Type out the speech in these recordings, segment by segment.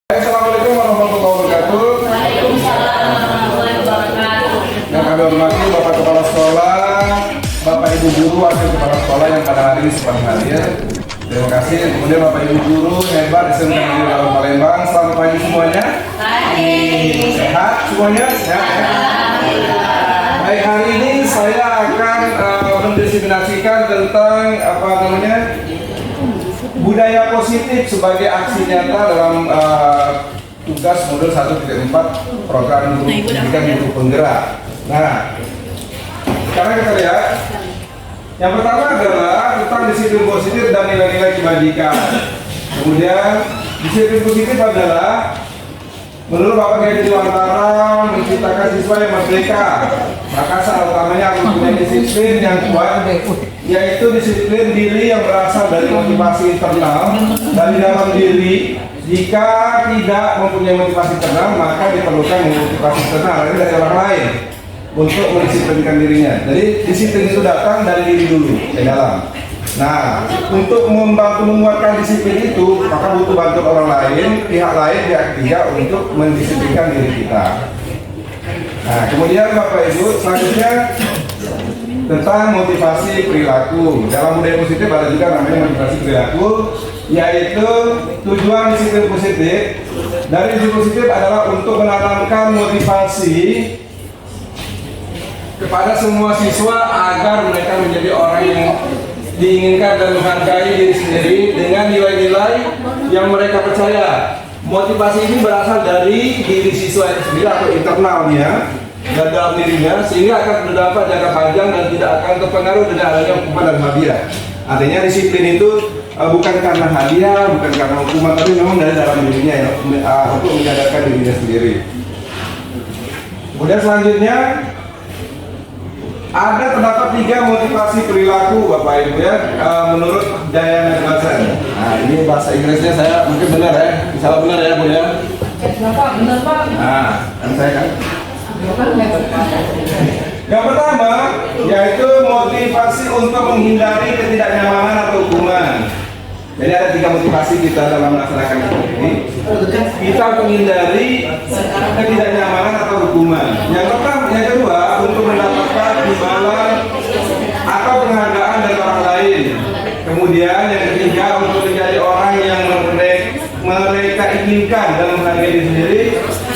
Assalamualaikum warahmatullahi wabarakatuh. Yang kami hormati Bapak Kepala Sekolah, Bapak Ibu Guru, Wakil Kepala Sekolah yang pada hari ini sempat hadir. Terima kasih. Kemudian Bapak Ibu Guru hebat SMK Negeri Dalam Palembang. Selamat pagi semuanya. Sehat semuanya? Sehat ya? Baik, hari ini saya akan mendiseminasikan tentang budaya positif sebagai aksi nyata dalam tugas modul 1.4 program guru pendidikan guru penggerak. Nah, sekarang kita lihat yang pertama adalah tentang disiplin positif dan nilai-nilai kebajikan. Kemudian disiplin positif adalah menurut Bapak Kiai Dewantara menciptakan siswa yang merdeka. Maka salah utamanya harus mempunyai disiplin yang kuat, yaitu disiplin diri yang berasal dari motivasi internal dari dalam diri. Jika tidak mempunyai motivasi internal, maka diperlukan motivasi eksternal dari orang lain untuk mendisiplinkan dirinya. Jadi disiplin itu datang dari diri dulu, dari dalam. Nah, untuk membantu menguatkan disiplin itu, maka butuh bantuan orang lain, pihak ketiga untuk mendisiplinkan diri kita. Nah, kemudian Bapak Ibu, selanjutnya tentang motivasi perilaku. Dalam budaya positif ada juga namanya motivasi perilaku, yaitu tujuan disiplin positif. Dari disiplin positif adalah untuk menanamkan motivasi kepada semua siswa agar mereka menjadi orang yang diinginkan dan menghargai diri sendiri dengan nilai-nilai yang mereka percaya. Motivasi ini berasal dari diri siswa itu sendiri atau internalnya dan dalam dirinya, sehingga akan berdampak jangka panjang dan tidak akan terpengaruh dengan adanya hukuman dan hadiah. Artinya disiplin itu bukan karena hadiah, bukan karena hukuman, tapi memang dari dalam dirinya ya, untuk menyadarkan dirinya sendiri. Kemudian selanjutnya ada terdapat 3 motivasi perilaku Bapak Ibu ya, menurut Diana Glasser. Nah, ini bahasa Inggrisnya saya mungkin benar ya, salah benar ya Bu ya. Bapak, benar Pak. Nah, kan saya kan. Yang pertama yaitu motivasi untuk menghindari ketidaknyamanan atau hukuman. Jadi ada 3 motivasi kita dalam melaksanakan ini. Kita menghindari ketidaknyamanan atau hukuman. Yang kedua untuk mendapatkan imbalan atau penghargaan dari orang lain. Kemudian yang ketiga untuk menjadi orang yang mereka inginkan dan menghargai diri sendiri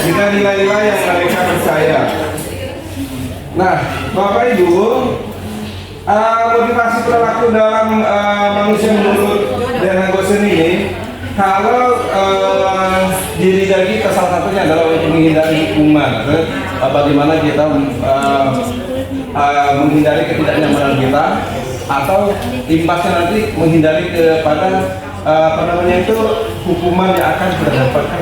dengan nilai-nilai yang mereka percaya. Nah, Bapak Ibu, motivasi perilaku dalam manusia menurut Diana Glasser ini, kalau diri dari kita salah satunya adalah untuk menghindari hukuman. Bagaimana kita menghindari ketidaknyamanan kita, atau imbasnya nanti menghindari kepada hukuman yang akan kita dapatkan.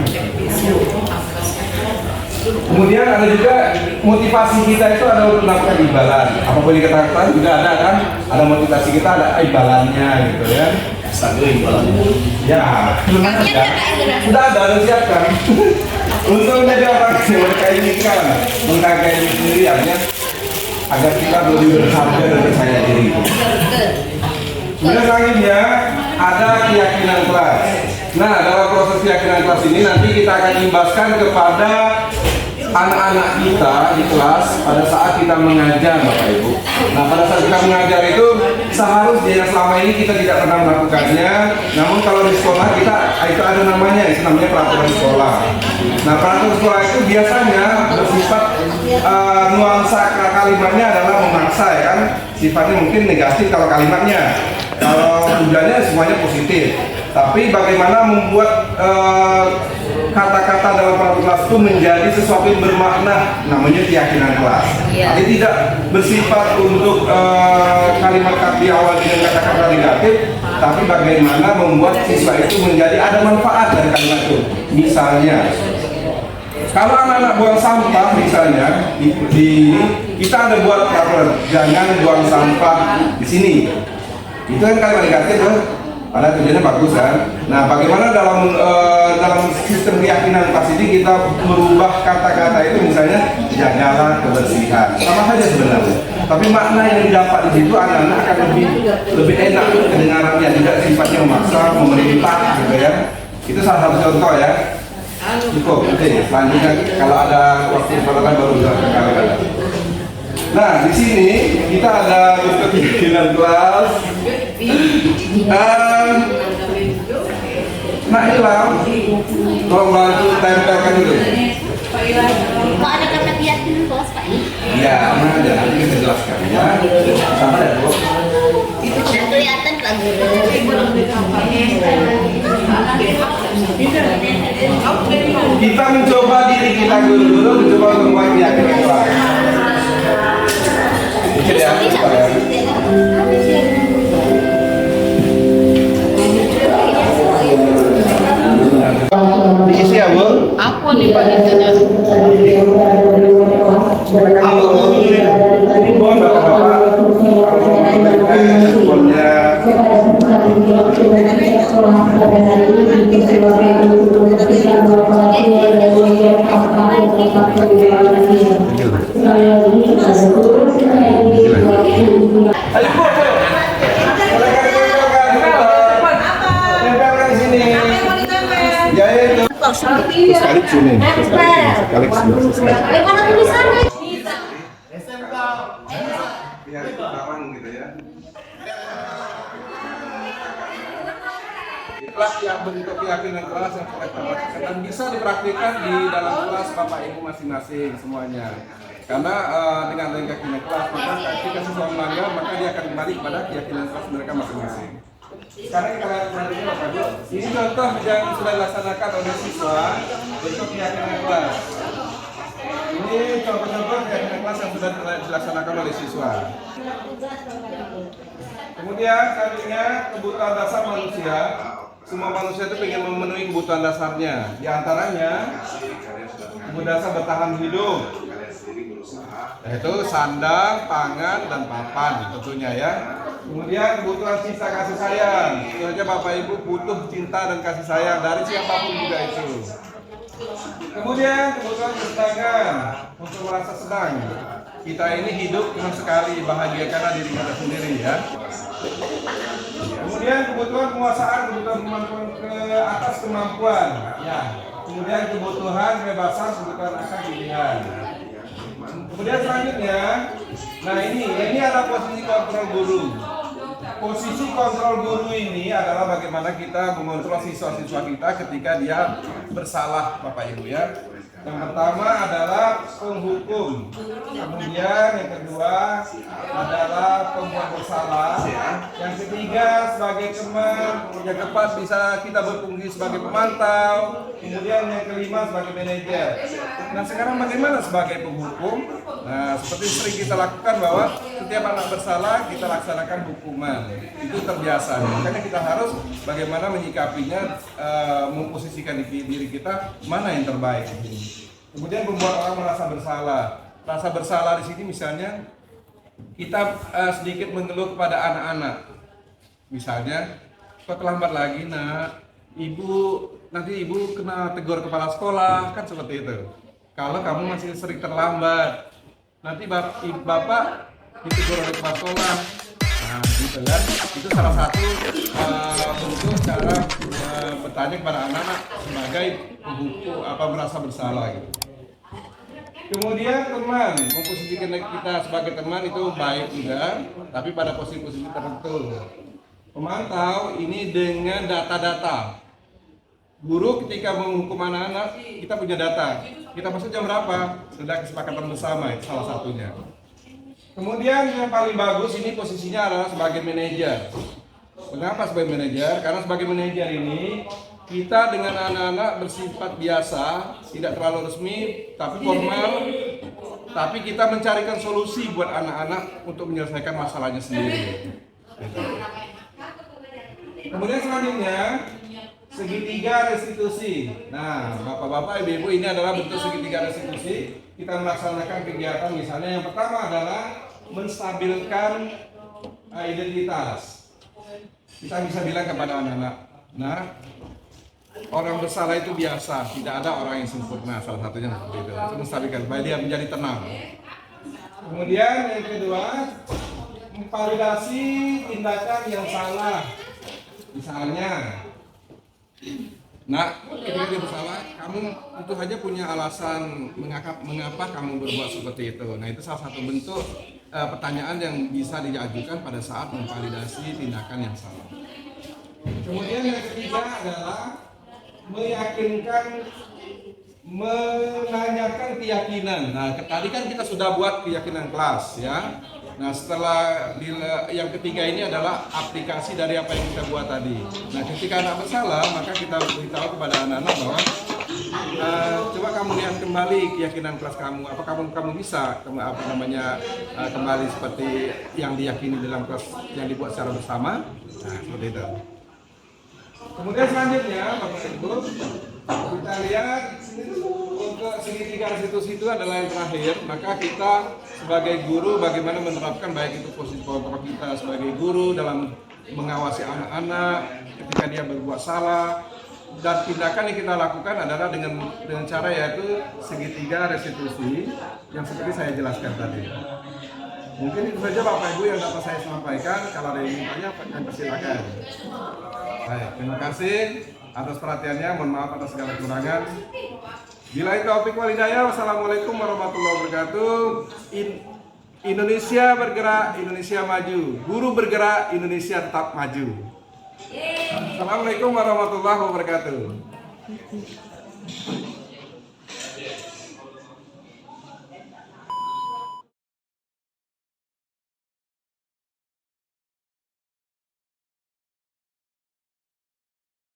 Kemudian ada juga motivasi kita itu ada untuk melakukan imbalan. Apapun yang kita lakukan juga ada kan, ada motivasi kita, ada imbalannya gitu ya. Ya, sudah ada siapkan untuk menjadi orang yang mereka inginkan, menghargai diri sendiri, agar kita lebih berharga dan percaya diri. Kemudian selanjutnya ada keyakinan kelas. Nah, dalam proses keyakinan kelas ini nanti kita akan imbaskan kepada anak-anak kita di kelas pada saat kita mengajar Bapak Ibu. Nah, pada saat kita mengajar itu seharusnya selama ini kita tidak pernah melakukannya. Namun kalau di sekolah kita itu ada namanya, itu namanya peraturan sekolah. Nah, peraturan sekolah itu biasanya bersifat nuansa kalimatnya adalah memaksa ya kan. Sifatnya mungkin negatif kalau kalimatnya. Kalau tujuannya semuanya positif. Tapi bagaimana membuat kata-kata dalam peraturan kelas itu menjadi sesuatu yang bermakna, namanya keyakinan kelas. Jadi tidak bersifat untuk kalimat di awal dengan kata-kata negatif, tapi bagaimana membuat siswa itu menjadi ada manfaat dari kalimat itu. Misalnya, kalau anak-anak buang sampah misalnya kita ada buat peraturan jangan buang sampah di sini. Itu kan kalimat negatif tuh. Padahal tujuannya bagus kan. Nah, bagaimana dalam sistem keyakinan kelas ini kita merubah kata-kata itu, misalnya jagalah kebersihan, sama saja sebenarnya. Tapi makna yang didapat di situ anak-anak akan lebih enak kedengarannya, tidak sifatnya memaksa, memerintah gitu ya. Itu salah satu contoh ya. Cukup, oke. Selanjutnya kalau ada waktu pertanyaan baru kita. Nah, di sini kita ada untuk pimpinan kelas. Nah, Ilham, tolong bantu tempelkan dulu. Kok ada kata keyakinan kelas Pak? Iya, mana ada nanti kita jelaskan ya. Sabar ya, Bu. Sudah kelihatan Pak Guru. Kita mencoba diri kita dulu, mencoba membuat keyakinan kelas. Oke ya, coba ya. Diisi ya, Bu? Apa nih Pak ditanya? Ini mohon Bapak-bapak, responnya. Ayo, Bu. Tempelkan sini. Ya itu. Sekali sini. Sekali sini. Mana tulisannya? Biar gampang gitu ya. Kelas yang bentuk keyakinan kelas yang kita lakukan dan bisa dipraktikkan di dalam kelas Bapak Ibu masing-masing semuanya. Karena dengan adanya keyakinan kelas maka ketika siswa melanggar maka dia akan kembali kepada keyakinan kelas mereka masing-masing. Sekarang kita lihat selanjutnya Bapak Ibu. Ini contoh yang sudah dilaksanakan oleh siswa bentuk keyakinan kelas. Ini contoh-contoh keyakinan kelas yang sudah dilaksanakan oleh siswa. Kemudian selanjutnya kebutuhan dasar manusia. Semua manusia itu ingin memenuhi kebutuhan dasarnya. Di antaranya kebutuhan dasar bertahan hidup, yaitu sandang, pangan, dan papan tentunya ya. Kemudian kebutuhan cinta kasih sayang. Tentunya Bapak Ibu butuh cinta dan kasih sayang dari siapapun juga itu. Kemudian kebutuhan kesenangan untuk merasa senang. Kita ini hidup cuma sekali, bahagia karena diri kita sendiri ya. Kemudian kebutuhan penguasaan, kebutuhan kemampuan ke atas kemampuan. Ya. Kemudian kebutuhan kebebasan, kebutuhan akan pilihan. Kemudian selanjutnya, nah ini adalah posisi kontrol guru. Posisi kontrol guru ini adalah bagaimana kita mengontrol siswa-siswa kita ketika dia bersalah, Bapak Ibu ya. Yang pertama adalah penghukum, kemudian yang kedua adalah pembuat bersalah, yang ketiga sebagai teman, yang keempat bisa kita berfungsi sebagai pemantau, kemudian yang kelima sebagai manajer. Nah sekarang bagaimana sebagai penghukum? Nah seperti sering kita lakukan bahwa setiap anak bersalah kita laksanakan hukuman, itu terbiasa. Makanya kita harus bagaimana menyikapinya, memposisikan diri kita mana yang terbaik. Kemudian membuat orang merasa bersalah. Rasa bersalah di sini misalnya kita sedikit mengeluh kepada anak-anak. Misalnya, kok terlambat lagi nak, nanti ibu kena tegur kepala sekolah, kan seperti itu. Kalau kamu masih sering terlambat, nanti bapak ditegur oleh kepala sekolah. Nah, gitu kan. Itu salah satu bentuk cara bertanya kepada anak-anak sebagai penghukum merasa bersalah gitu. Kemudian teman, memposisikan kita sebagai teman itu baik juga, tapi pada posisi-posisi tertentu. Pemantau ini dengan data-data. Guru ketika menghukum anak-anak, kita punya data. Kita masuk jam berapa? Sudah kesepakatan bersama, itu salah satunya. Kemudian yang paling bagus ini posisinya adalah sebagai manajer. Mengapa sebagai manajer? Karena sebagai manajer ini kita dengan anak-anak bersifat biasa, tidak terlalu resmi, tapi formal. Tapi kita mencarikan solusi buat anak-anak untuk menyelesaikan masalahnya sendiri. Kemudian selanjutnya segitiga restitusi. Nah, bapak-bapak, ibu-ibu, ini adalah bentuk segitiga restitusi. Kita melaksanakan kegiatan misalnya yang pertama adalah menstabilkan identitas. Kita bisa bilang kepada anak-anak, nah orang bersalah itu biasa, tidak ada orang yang sempurna, salah satunya seperti itu. Menstabilkan supaya dia menjadi tenang. Kemudian yang kedua, memvalidasi tindakan yang salah. Misalnya Nah, ketika dia bersalah, kamu tentu saja punya alasan mengapa kamu berbuat seperti itu. Nah, itu salah satu bentuk pertanyaan yang bisa diajukan pada saat memvalidasi tindakan yang salah. Kemudian yang ketiga adalah meyakinkan, menanyakan keyakinan. Nah, tadi kan kita sudah buat keyakinan kelas ya. Nah, setelah yang ketiga ini adalah aplikasi dari apa yang kita buat tadi. Nah, ketika anak bersalah, maka kita beritahu kepada anak-anak bahwa coba kamu lihat kembali keyakinan kelas kamu. Apakah kamu bisa kembali seperti yang diyakini dalam kelas yang dibuat secara bersama? Nah, seperti itu. Kemudian selanjutnya, Bapak Ibu, kita lihat untuk segitiga restitusi itu adalah yang terakhir. Maka kita sebagai guru bagaimana menerapkan baik itu posisi kontrol kita sebagai guru dalam mengawasi anak-anak ketika dia berbuat salah, dan tindakan yang kita lakukan adalah dengan cara yaitu segitiga restitusi yang seperti saya jelaskan tadi. Mungkin itu saja Bapak Ibu yang dapat saya sampaikan. Kalau ada yang bertanya, persilakan. Baik, terima kasih atas perhatiannya. Mohon maaf atas segala kekurangan. Billahi taufiq wal hidayah. Wassalamualaikum warahmatullahi wabarakatuh. Indonesia bergerak, Indonesia maju. Guru bergerak, Indonesia tetap maju. Assalamualaikum warahmatullahi wabarakatuh.